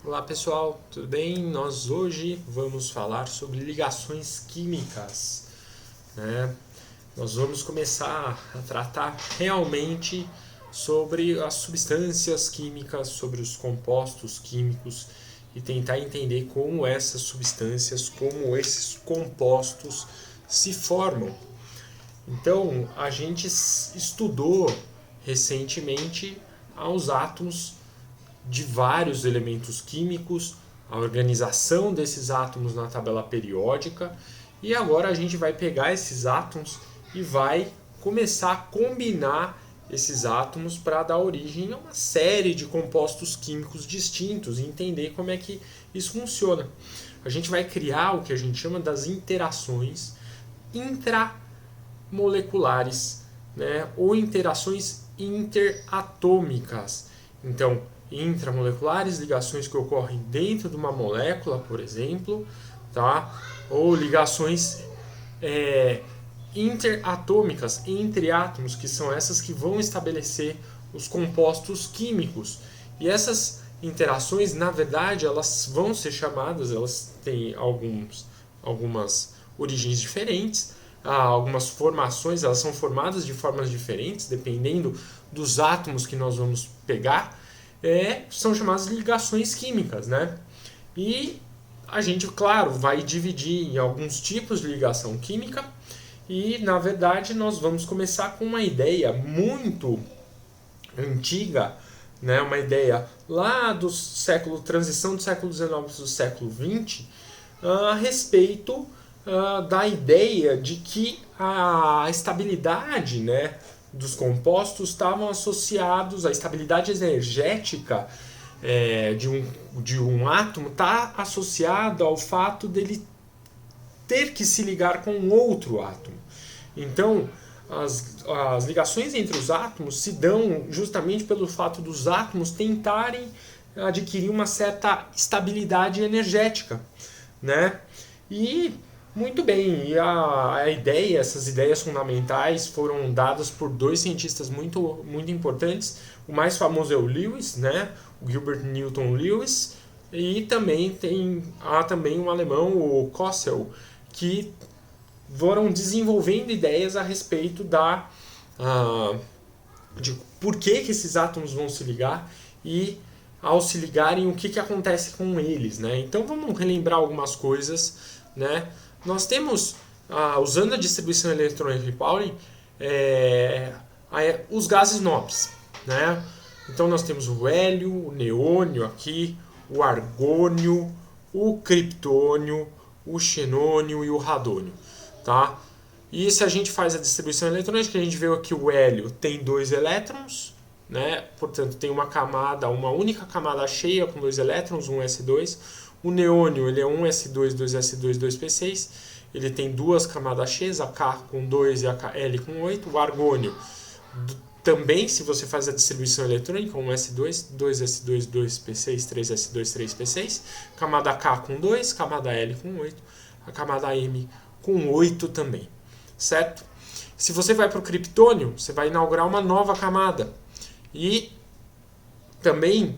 Olá pessoal, tudo bem? Nós hoje vamos falar sobre ligações químicas, né? Nós vamos começar a tratar realmente sobre as substâncias químicas, sobre os compostos químicos e tentar entender como essas substâncias, como esses compostos se formam. Então, a gente estudou recentemente os átomos de vários elementos químicos, a organização desses átomos na tabela periódica, e agora a gente vai pegar esses átomos e vai começar a combinar esses átomos para dar origem a uma série de compostos químicos distintos e entender como é que isso funciona. A gente vai criar o que a gente chama das interações intramoleculares, né, ou interações interatômicas. Então, intramoleculares, ligações que ocorrem dentro de uma molécula, por exemplo, tá? Ou ligações interatômicas entre átomos, que são essas que vão estabelecer os compostos químicos. E essas interações, na verdade, elas vão ser chamadas, elas têm algumas origens diferentes, algumas formações, elas são formadas de formas diferentes, dependendo dos átomos que nós vamos pegar, são chamadas ligações químicas, né? E a gente, claro, vai dividir em alguns tipos de ligação química e, na verdade, nós vamos começar com uma ideia muito antiga, né? Uma ideia lá do século, transição do século XIX para o século XX, a respeito da ideia de que a estabilidade, né, dos compostos estavam associados, a estabilidade energética de um átomo está associada ao fato dele ter que se ligar com outro átomo. Então, as ligações entre os átomos se dão justamente pelo fato dos átomos tentarem adquirir uma certa estabilidade energética, né? E muito bem, e a ideia, essas ideias fundamentais foram dadas por dois cientistas muito importantes. O mais famoso é o Lewis, né? O Gilbert Newton Lewis, e também há também um alemão, o Kossel, que foram desenvolvendo ideias a respeito de por que esses átomos vão se ligar e, ao se ligarem, o que acontece com eles, né? Então vamos relembrar algumas coisas, né? Nós temos, usando a distribuição eletrônica de Pauling, os gases nobres, né? Então nós temos o hélio, o neônio aqui, o argônio, o criptônio, o xenônio e o radônio, tá? E se a gente faz a distribuição eletrônica, a gente vê aqui o hélio tem 2 elétrons, né? Portanto tem uma única camada cheia com 2 elétrons, um s2. O neônio ele é 1s2, 2s2, 2p6. Ele tem duas camadas cheias, a K com 2 e a L com 8. O argônio também, se você faz a distribuição eletrônica, 1s2, 2s2, 2p6, 3s2, 3p6. Camada K com 2, camada L com 8. A camada M com 8 também, certo? Se você vai para o criptônio, você vai inaugurar uma nova camada. E também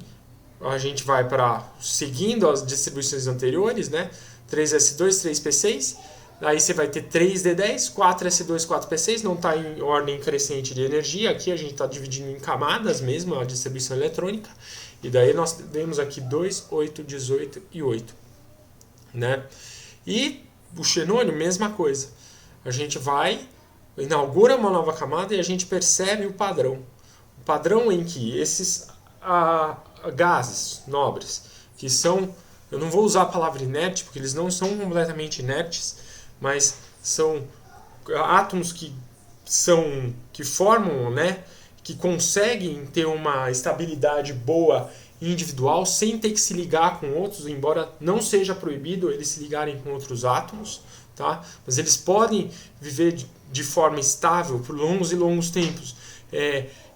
a gente vai para, seguindo as distribuições anteriores, né? 3s2, 3p6. Aí você vai ter 3d10, 4s2, 4p6. Não está em ordem crescente de energia. Aqui a gente está dividindo em camadas mesmo, a distribuição eletrônica. E daí nós temos aqui 2, 8, 18 e 8. Né? E o xenônio, mesma coisa. A gente inaugura uma nova camada e a gente percebe o padrão. O padrão em que esses gases nobres, que são, eu não vou usar a palavra inerte, porque eles não são completamente inertes, mas são átomos que formam, né, que conseguem ter uma estabilidade boa individual sem ter que se ligar com outros, embora não seja proibido eles se ligarem com outros átomos, tá? Mas eles podem viver de forma estável por longos e longos tempos,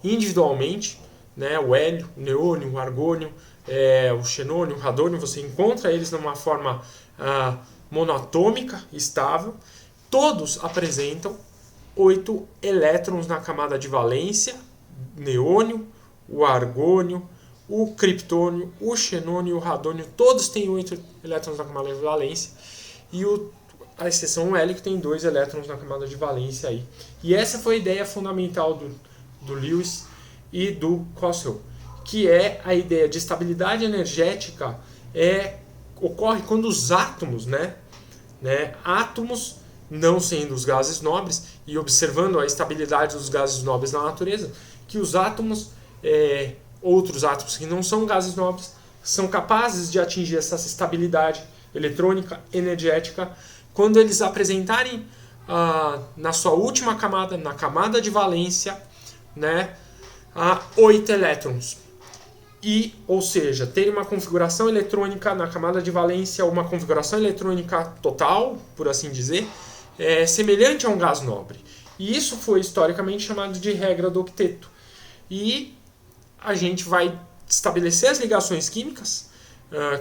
individualmente, né? O hélio, o neônio, o argônio, o xenônio, o radônio, você encontra eles numa forma monatômica, estável. Todos apresentam 8 elétrons na camada de valência, neônio, o argônio, o criptônio, o xenônio e o radônio, todos têm 8 elétrons na camada de valência, e a exceção o hélio, que tem 2 elétrons na camada de valência aí. E essa foi a ideia fundamental do Lewis e do Costello, que é a ideia de estabilidade energética ocorre quando os átomos, átomos não sendo os gases nobres, e observando a estabilidade dos gases nobres na natureza, que os átomos, outros átomos que não são gases nobres, são capazes de atingir essa estabilidade eletrônica, energética, quando eles apresentarem na sua última camada, na camada de valência, 8 elétrons. Ou seja, ter uma configuração eletrônica na camada de valência, uma configuração eletrônica total, por assim dizer, semelhante a um gás nobre. E isso foi historicamente chamado de regra do octeto. E a gente vai estabelecer as ligações químicas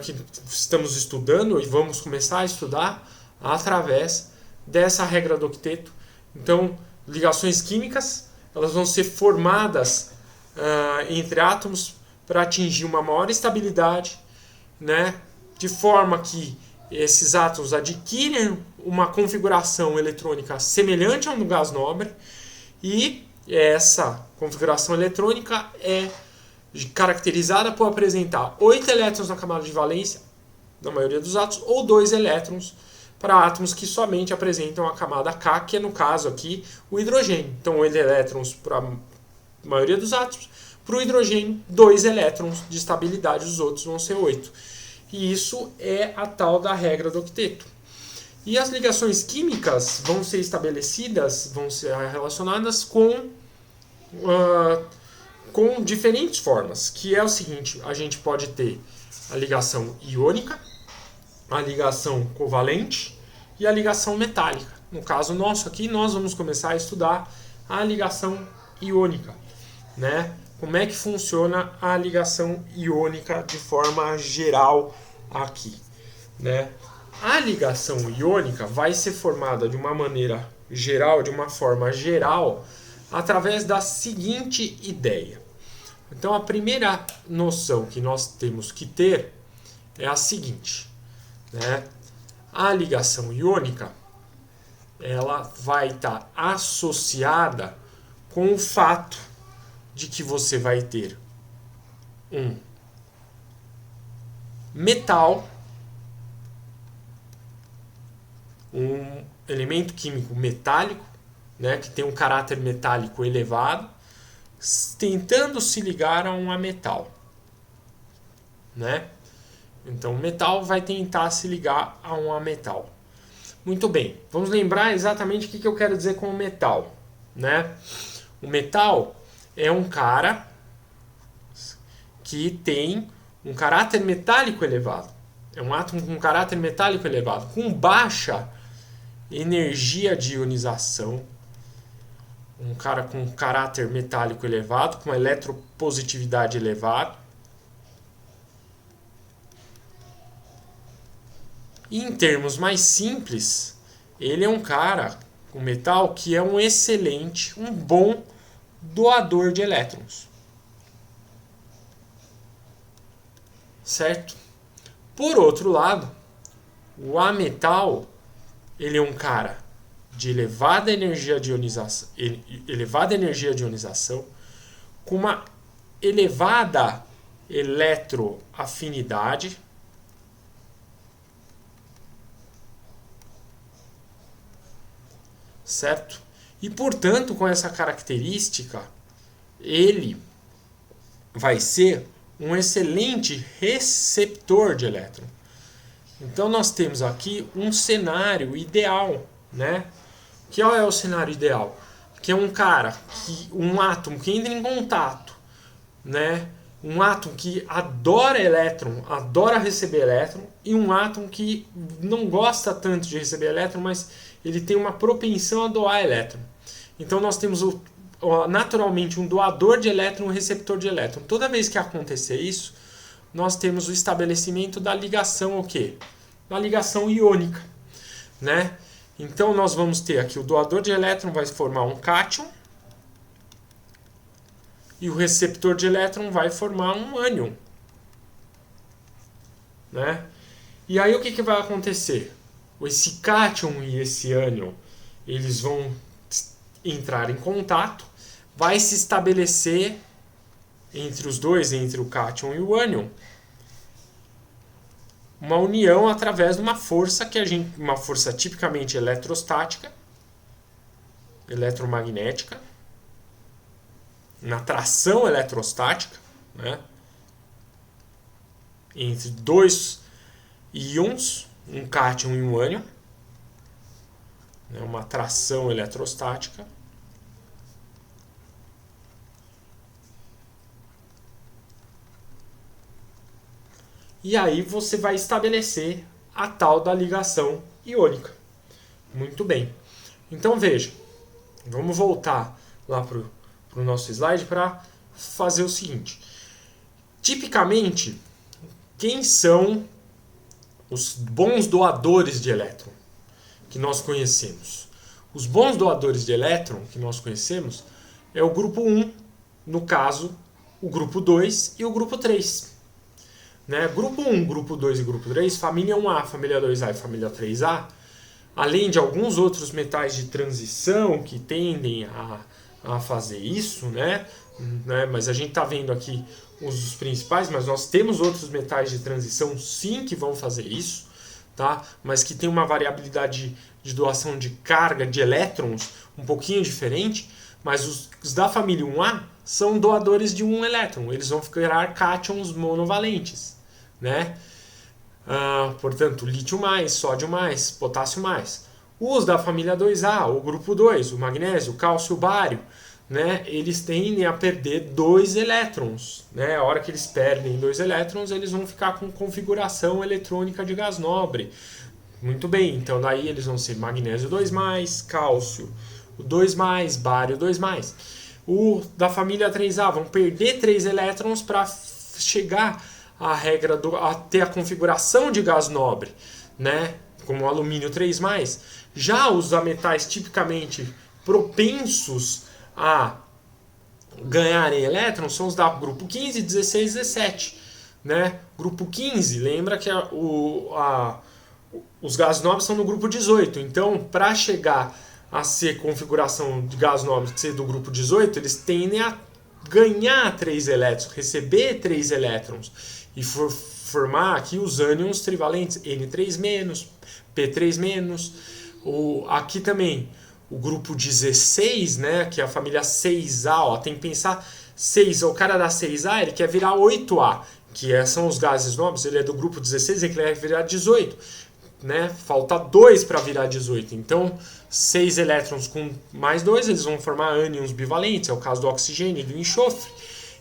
que estamos estudando e vamos começar a estudar através dessa regra do octeto. Então, ligações químicas, elas vão ser formadas entre átomos para atingir uma maior estabilidade, de forma que esses átomos adquirem uma configuração eletrônica semelhante a um gás nobre, e essa configuração eletrônica é caracterizada por apresentar 8 elétrons na camada de valência, na maioria dos átomos, ou 2 elétrons para átomos que somente apresentam a camada K, que é no caso aqui o hidrogênio. Então 8 elétrons para a maioria dos átomos, para o hidrogênio 2 elétrons de estabilidade, os outros vão ser 8. E isso é a tal da regra do octeto. E as ligações químicas vão ser estabelecidas, vão ser relacionadas com diferentes formas, que é o seguinte: a gente pode ter a ligação iônica, a ligação covalente e a ligação metálica. No caso nosso aqui, nós vamos começar a estudar a ligação iônica, Como é que funciona a ligação iônica de forma geral aqui, A ligação iônica vai ser formada de uma maneira geral, de uma forma geral, através da seguinte ideia. Então, a primeira noção que nós temos que ter é a seguinte, A ligação iônica, ela vai estar associada com o fato de que você vai ter um metal, um elemento químico metálico, que tem um caráter metálico elevado, tentando se ligar a um ametal, Então o metal vai tentar se ligar a um ametal. Muito bem, vamos lembrar exatamente o que eu quero dizer com o metal, O metal é um cara que tem um caráter metálico elevado. É um átomo com caráter metálico elevado, com baixa energia de ionização. Um cara com caráter metálico elevado, com eletropositividade elevada. E em termos mais simples, ele é um cara, um metal, que é um excelente, um bom doador de elétrons. Certo? Por outro lado, o ametal, ele é um cara de elevada energia de ionização, com uma elevada eletroafinidade, certo? E, portanto, com essa característica, ele vai ser um excelente receptor de elétron. Então, nós temos aqui um cenário ideal, Que é o cenário ideal? Que é um cara, um átomo que entra em contato, Um átomo que adora elétron, adora receber elétron, e um átomo que não gosta tanto de receber elétron, mas ele tem uma propensão a doar elétron. Então nós temos naturalmente um doador de elétron, um receptor de elétron. Toda vez que acontecer isso, nós temos o estabelecimento da ligação, o quê? Da ligação iônica, Então nós vamos ter aqui o doador de elétron vai formar um cátion, e o receptor de elétron vai formar um ânion, né? E aí o que vai acontecer? Esse cátion e esse ânion, eles vão entrar em contato, vai se estabelecer entre os dois, entre o cátion e o ânion, uma união através de uma força uma força tipicamente eletrostática, eletromagnética, uma atração eletrostática, né, entre dois íons, um cátion e um ânion, né, uma atração eletrostática. E aí você vai estabelecer a tal da ligação iônica. Muito bem. Então veja, vamos voltar lá para o nosso slide para fazer o seguinte. Tipicamente, quem são os bons doadores de elétron que nós conhecemos? Os bons doadores de elétron que nós conhecemos é o grupo 1, no caso, o grupo 2 e o grupo 3. Né? Grupo 1, grupo 2 e grupo 3, família 1A, família 2A e família 3A, além de alguns outros metais de transição que tendem a fazer isso, né? Mas a gente está vendo aqui os principais, mas nós temos outros metais de transição sim que vão fazer isso, tá? Mas que tem uma variabilidade de doação de carga de elétrons um pouquinho diferente, mas os da família 1A são doadores de um elétron, eles vão criar cátions monovalentes, né? Portanto, lítio mais, sódio mais, potássio mais. Os da família 2A, o grupo 2, o magnésio, o cálcio, o bário, né, eles tendem a perder 2 elétrons. Né? A hora que eles perdem 2 elétrons, eles vão ficar com configuração eletrônica de gás nobre. Muito bem, então daí eles vão ser magnésio 2+, cálcio 2+, bário 2+. O da família 3A vão perder 3 elétrons para chegar a ter a configuração de gás nobre, né? Como o alumínio 3+. Já os metais tipicamente propensos a ganharem elétrons são os da grupo 15, 16 e 17. Né? Grupo 15, lembra que os gases nobres estão no grupo 18. Então, para chegar a ser configuração de gás nobre ser do grupo 18, eles tendem a ganhar 3 elétrons, receber 3 elétrons e formar aqui os ânions trivalentes N3-, P3-. Aqui também o grupo 16, né, que é a família 6A, ó, tem que pensar 6, o cara da 6A ele quer virar 8A, que são os gases nobres, ele é do grupo 16, ele quer virar 18. Né? Falta 2 para virar 18. Então, 6 elétrons com mais 2, eles vão formar ânions bivalentes, é o caso do oxigênio e do enxofre.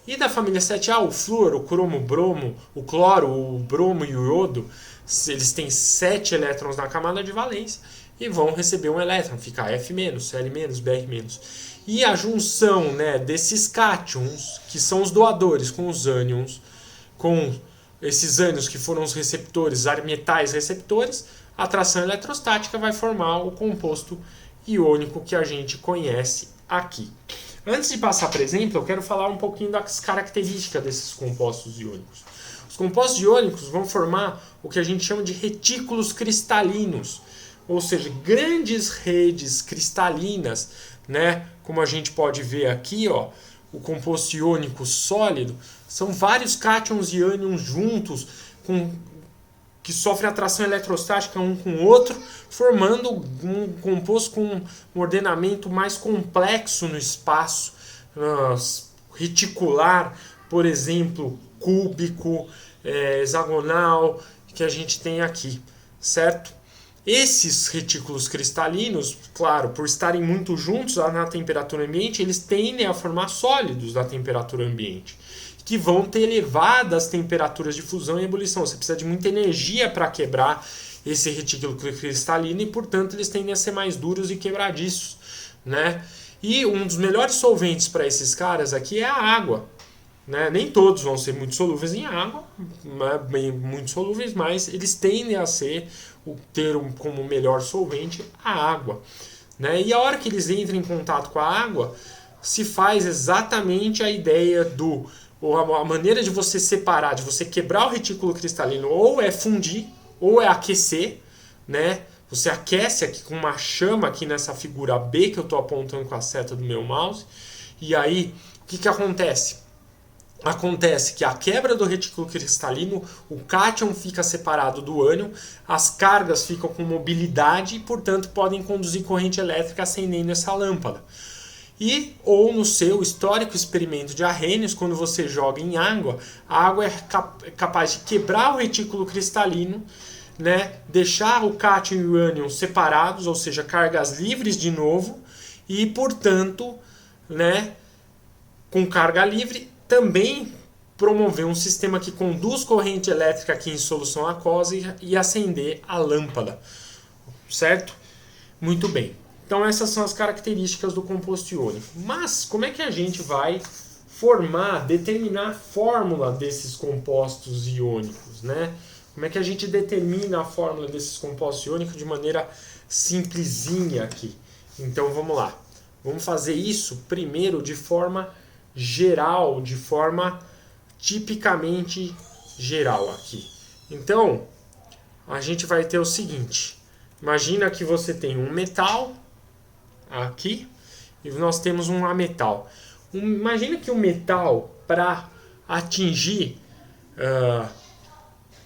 E da família 7A, o flúor, o cromo, o bromo, o cloro, o bromo e o iodo, eles têm 7 elétrons na camada de valência e vão receber um elétron, fica F-, Cl-, Br-. E a junção, né, desses cátions, que são os doadores com os ânions, com esses ânions que foram os receptores, metais receptores, a atração eletrostática vai formar o composto iônico que a gente conhece aqui. Antes de passar para exemplo, eu quero falar um pouquinho das características desses compostos iônicos. Os compostos iônicos vão formar o que a gente chama de retículos cristalinos, ou seja, grandes redes cristalinas, né? Como a gente pode ver aqui, ó, o composto iônico sólido, são vários cátions e ânions juntos, que sofrem atração eletrostática um com o outro, formando um composto com um ordenamento mais complexo no espaço, reticular, por exemplo, cúbico, hexagonal, que a gente tem aqui, certo? Esses retículos cristalinos, claro, por estarem muito juntos na temperatura ambiente, eles tendem a formar sólidos da temperatura ambiente, que vão ter elevadas temperaturas de fusão e ebulição. Você precisa de muita energia para quebrar esse retículo cristalino e, portanto, eles tendem a ser mais duros e quebradiços, né? E um dos melhores solventes para esses caras aqui é a água. Né? Nem todos vão ser muito solúveis em água, muito solúveis, mas eles tendem a ter como melhor solvente a água. Né? E a hora que eles entram em contato com a água, se faz exatamente a ideia ou a maneira de você separar, de você quebrar o retículo cristalino, ou é fundir, ou é aquecer, né? Você aquece aqui com uma chama aqui nessa figura B que eu estou apontando com a seta do meu mouse. E aí, o que acontece? Acontece que a quebra do retículo cristalino, o cátion fica separado do ânion, as cargas ficam com mobilidade e, portanto, podem conduzir corrente elétrica acendendo essa lâmpada. Ou no seu histórico experimento de Arrhenius, quando você joga em água, a água é capaz de quebrar o retículo cristalino, né, deixar o cátion e o ânion separados, ou seja, cargas livres de novo, e, portanto, né, com carga livre, também promover um sistema que conduz corrente elétrica aqui em solução aquosa e acender a lâmpada. Certo? Muito bem. Então essas são as características do composto iônico. Mas como é que a gente vai determinar a fórmula desses compostos iônicos, né? Como é que a gente determina a fórmula desses compostos iônicos de maneira simplesinha aqui? Então vamos lá. Vamos fazer isso primeiro de forma geral, de forma tipicamente geral aqui. Então, a gente vai ter o seguinte. Imagina que você tem um metal aqui e nós temos um ametal. Imagina que o metal, para atingir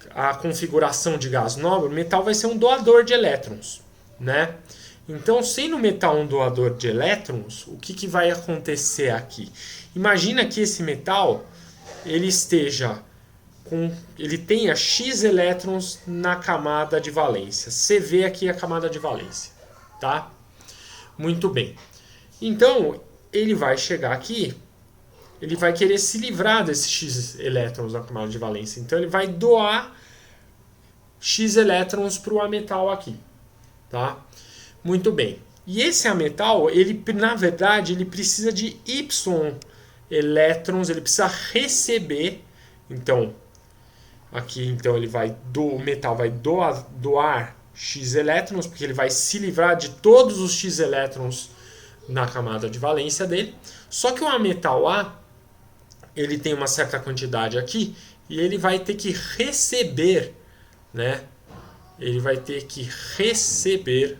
a configuração de gás nobre, o metal vai ser um doador de elétrons, né? Então, sendo o metal um doador de elétrons, o que vai acontecer aqui? Imagina que esse metal ele tenha X elétrons na camada de valência. CV aqui é a camada de valência, tá? Muito bem. Então, ele vai chegar aqui, ele vai querer se livrar desses X elétrons na camada de valência. Então, ele vai doar X elétrons para o ametal aqui, tá? Muito bem. E esse ametal, na verdade, ele precisa de Y elétrons, ele precisa receber. Então, aqui então o metal vai doar X elétrons, porque ele vai se livrar de todos os X elétrons na camada de valência dele. Só que o ametal A, ele tem uma certa quantidade aqui e ele vai ter que receber, né? Ele vai ter que receber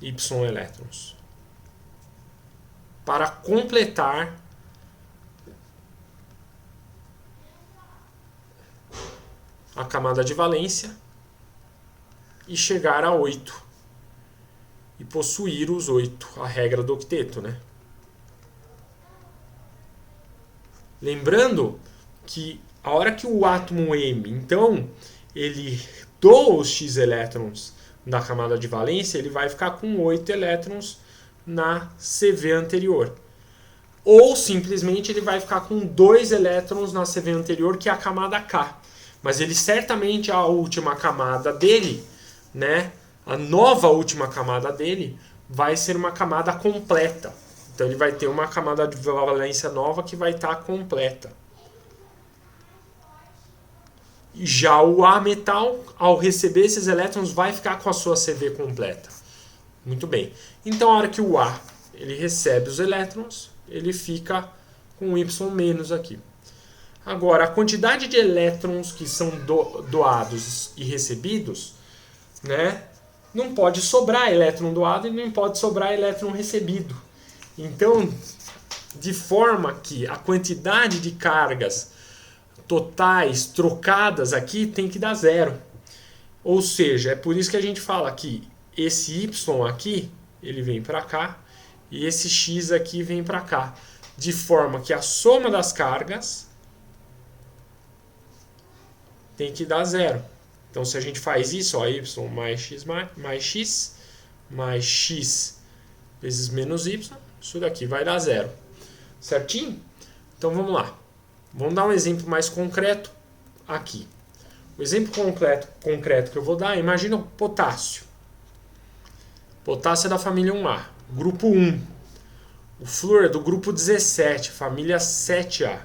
Y elétrons para completar a camada de valência e chegar a 8 e possuir os 8, a regra do octeto, né? Lembrando que a hora que o átomo M, então, ele doa os X elétrons na camada de valência, ele vai ficar com 8 elétrons na CV anterior. Ou simplesmente ele vai ficar com 2 elétrons na CV anterior, que é a camada K. Mas ele certamente, a última camada dele, né, a nova última camada dele, vai ser uma camada completa. Então ele vai ter uma camada de valência nova que vai estar completa. Já o A metal, ao receber esses elétrons, vai ficar com a sua CV completa. Muito bem. Então, a hora que o A ele recebe os elétrons, ele fica com Y menos aqui. Agora, a quantidade de elétrons que são doados e recebidos, né, não pode sobrar elétron doado e nem pode sobrar elétron recebido. Então, de forma que a quantidade de cargas totais trocadas aqui tem que dar zero. Ou seja, é por isso que a gente fala que esse Y aqui, ele vem para cá, e esse X aqui vem para cá. De forma que a soma das cargas tem que dar zero. Então, se a gente faz isso, ó, Y mais X vezes menos Y, isso daqui vai dar zero. Certinho? Então, vamos lá. Vamos dar um exemplo mais concreto aqui. O exemplo concreto que eu vou dar, imagina o potássio. Potássio é da família 1A, grupo 1. O flúor é do grupo 17, família 7A.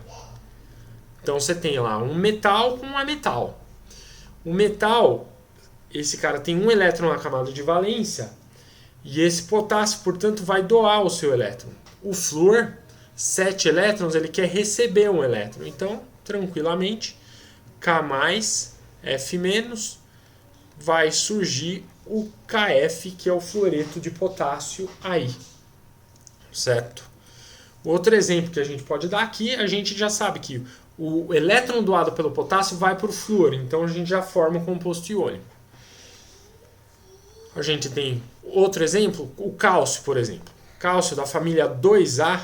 Então você tem lá um metal com um ametal. O metal, esse cara tem um elétron na camada de valência, E esse potássio, portanto, vai doar o seu elétron. O flúor, 7 elétrons, ele quer receber um elétron. Então, tranquilamente, K mais, F menos, vai surgir o KF, que é o fluoreto de potássio aí. Certo? Outro exemplo que a gente pode dar aqui, a gente já sabe que o elétron doado pelo potássio vai para o flúor, então a gente já forma um composto iônico. A gente tem outro exemplo, o cálcio, por exemplo. Cálcio da família 2A,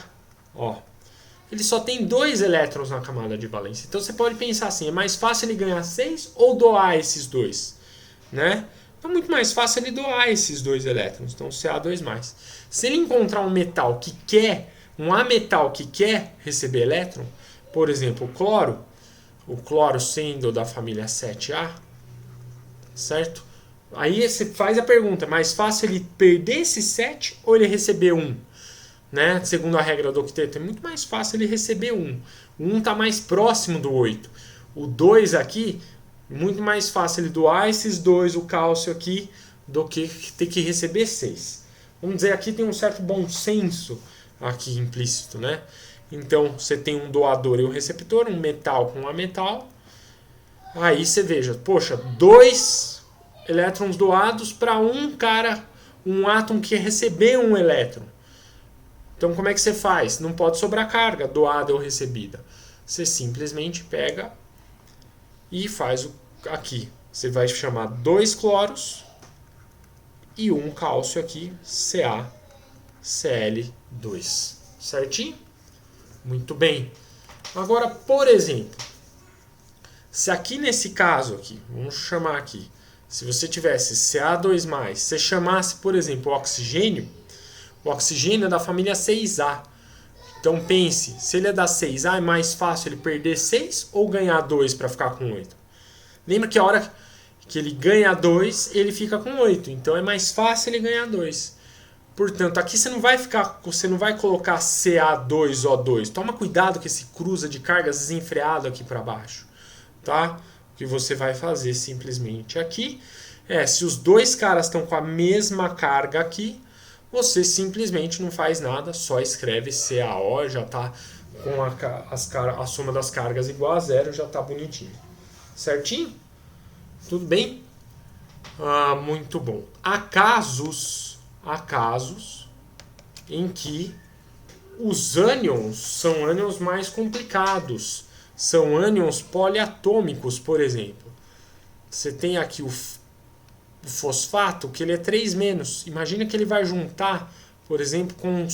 ó, ele só tem 2 elétrons na camada de valência. Então você pode pensar assim, é mais fácil ele ganhar 6 ou doar esses 2? Né? É muito mais fácil ele doar esses 2 elétrons, então Ca2+. Se ele encontrar um metal que quer, um ametal que quer receber elétron, por exemplo, o cloro sendo da família 7A, certo? Aí você faz a pergunta, é mais fácil ele perder esse 7 ou ele receber 1? Né? Segundo a regra do octeto, é muito mais fácil ele receber 1. O 1 está mais próximo do 8. O 2 aqui, muito mais fácil ele doar esses 2, o cálcio aqui, do que ter que receber 6. Vamos dizer, aqui tem um certo bom senso aqui implícito, né? Então, você tem um doador e um receptor, um metal com um ametal. Aí você veja, poxa, 2 elétrons doados para um cara, um átomo que receber um elétron. Então, como é que você faz? Não pode sobrar carga doada ou recebida. Você simplesmente pega e faz aqui. Você vai chamar 2 cloros e um cálcio aqui, CaCl2. Certinho? Muito bem. Agora, por exemplo, se aqui nesse caso aqui, vamos chamar aqui, se você tivesse Ca2+, você chamasse, por exemplo, o oxigênio é da família 6A. Então pense, se ele é da 6A, é mais fácil ele perder 6 ou ganhar 2 para ficar com 8? Lembra que a hora que ele ganha 2, ele fica com 8. Então é mais fácil ele ganhar 2. Portanto, aqui você não vai colocar Ca2O2. Toma cuidado com esse cruza de cargas desenfreado aqui para baixo. Tá? O que você vai fazer simplesmente aqui se os 2 caras estão com a mesma carga aqui, você simplesmente não faz nada, só escreve CaO, já está com a soma das cargas igual a 0, já está bonitinho. Certinho? Tudo bem? Muito bom. Há casos em que os ânions são ânions mais complicados. São ânions poliatômicos, por exemplo. Você tem aqui o fosfato, que ele é 3-. Imagina que ele vai juntar, por exemplo, com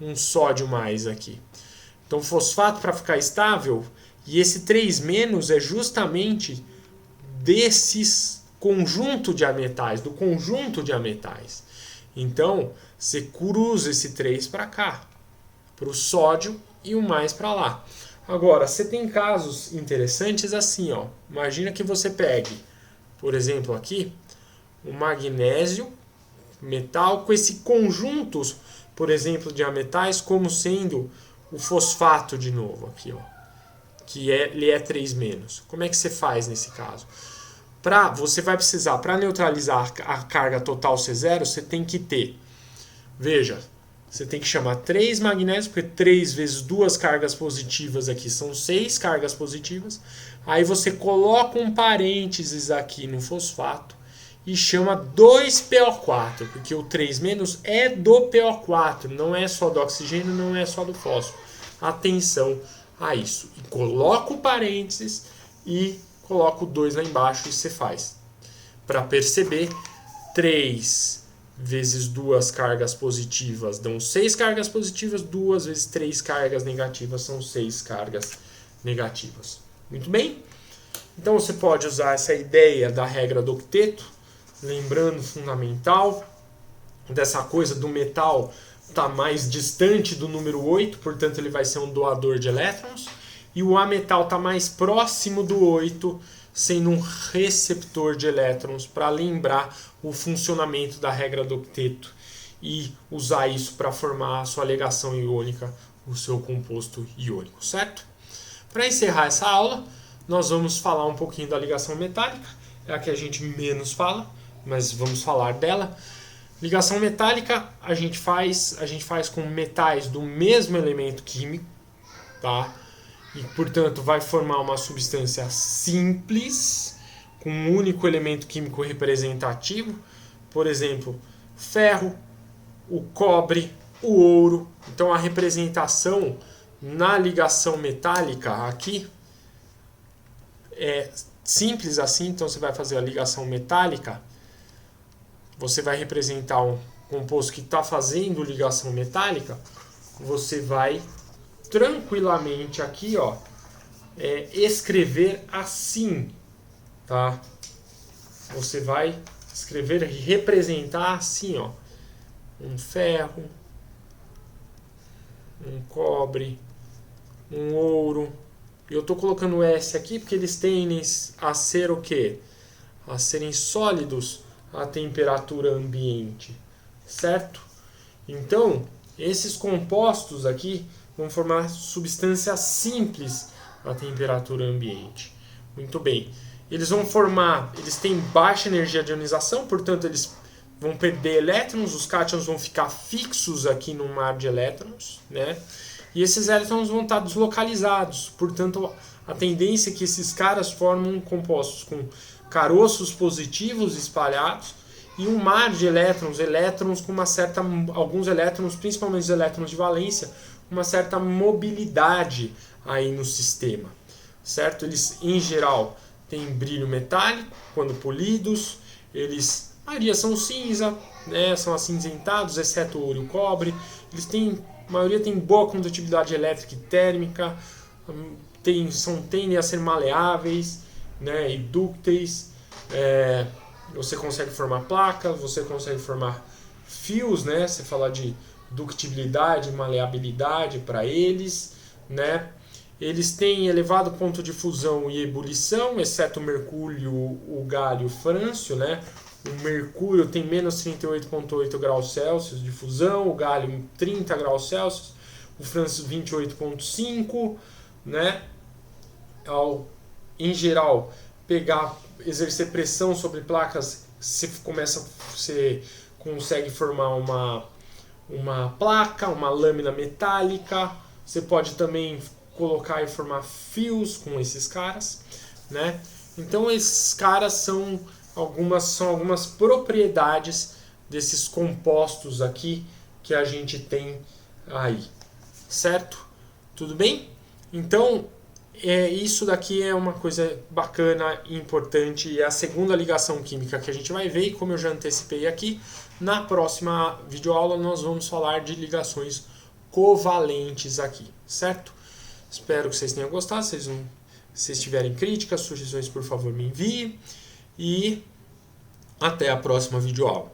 um sódio mais aqui. Então, fosfato, para ficar estável, e esse 3- é justamente desses conjunto de ametais, do conjunto de ametais. Então, você cruza esse 3 para cá, para o sódio, e o mais para lá. Agora, você tem casos interessantes assim, ó. Imagina que você pegue, por exemplo, aqui, o magnésio, metal, com esse conjunto, por exemplo, de ametais, como sendo o fosfato de novo, aqui, ó, que ele é 3-. Como é que você faz nesse caso? Você vai precisar, para neutralizar a carga total C0, você tem que ter, veja, você tem que chamar 3 magnésios, porque 3 vezes 2 cargas positivas aqui são 6 cargas positivas. Aí você coloca um parênteses aqui no fosfato e chama 2PO4, porque o 3- é do PO4, não é só do oxigênio, não é só do fósforo. Atenção a isso. E coloca o parênteses e coloca o 2 lá embaixo e você faz. Para perceber, 3 vezes 2 cargas positivas dão 6 cargas positivas, 2 vezes 3 cargas negativas são 6 cargas negativas. Muito bem? Então você pode usar essa ideia da regra do octeto, lembrando fundamental dessa coisa do metal estar mais distante do número 8, portanto ele vai ser um doador de elétrons, e o ametal está mais próximo do 8, sendo um receptor de elétrons, para lembrar o funcionamento da regra do octeto e usar isso para formar a sua ligação iônica, o seu composto iônico, certo? Para encerrar essa aula, nós vamos falar um pouquinho da ligação metálica, é a que a gente menos fala, mas vamos falar dela. Ligação metálica a gente faz com metais do mesmo elemento químico, tá? E portanto vai formar uma substância simples com um único elemento químico representativo, por exemplo, ferro, o cobre, o ouro. Então a representação na ligação metálica aqui é simples assim. Então você vai fazer a ligação metálica, você vai representar um composto que está fazendo ligação metálica, você vai tranquilamente aqui, ó, escrever assim, tá? Você vai escrever e representar assim, ó, um ferro, um cobre, um ouro. Eu estou colocando S aqui porque eles tendem a ser o quê? A serem sólidos à temperatura ambiente, certo? Então, esses compostos aqui vão formar substâncias simples à temperatura ambiente. Muito bem. Eles têm baixa energia de ionização, portanto eles vão perder elétrons, os cátions vão ficar fixos aqui no mar de elétrons, né? E esses elétrons vão estar deslocalizados, portanto a tendência é que esses caras formam compostos com caroços positivos espalhados e um mar de elétrons com alguns elétrons, principalmente os elétrons de valência, uma certa mobilidade aí no sistema, certo? Eles, em geral, têm brilho metálico quando polidos, a maioria são cinza, né? São acinzentados, exceto o ouro e o cobre. A maioria tem boa condutividade elétrica e térmica, tendem a ser maleáveis, né? E dúcteis. Você consegue formar placas, você consegue formar fios, né? Você fala de ductibilidade, maleabilidade para eles, né? Eles têm elevado ponto de fusão e ebulição, exceto o mercúrio, o galho e o frâncio, né? O mercúrio tem menos 38,8 graus Celsius de fusão, o galho 30 graus Celsius, o frâncio 28,5, né? Em geral, exercer pressão sobre placas, você consegue formar uma placa, uma lâmina metálica. Você pode também colocar e formar fios com esses caras, né? Então esses caras são algumas propriedades desses compostos aqui que a gente tem aí, certo? Tudo bem? Então isso daqui é uma coisa bacana e importante, e é a segunda ligação química que a gente vai ver, e como eu já antecipei aqui, na próxima videoaula nós vamos falar de ligações covalentes aqui, certo? Espero que vocês tenham gostado. Se tiverem críticas, sugestões, por favor me enviem, e até a próxima videoaula.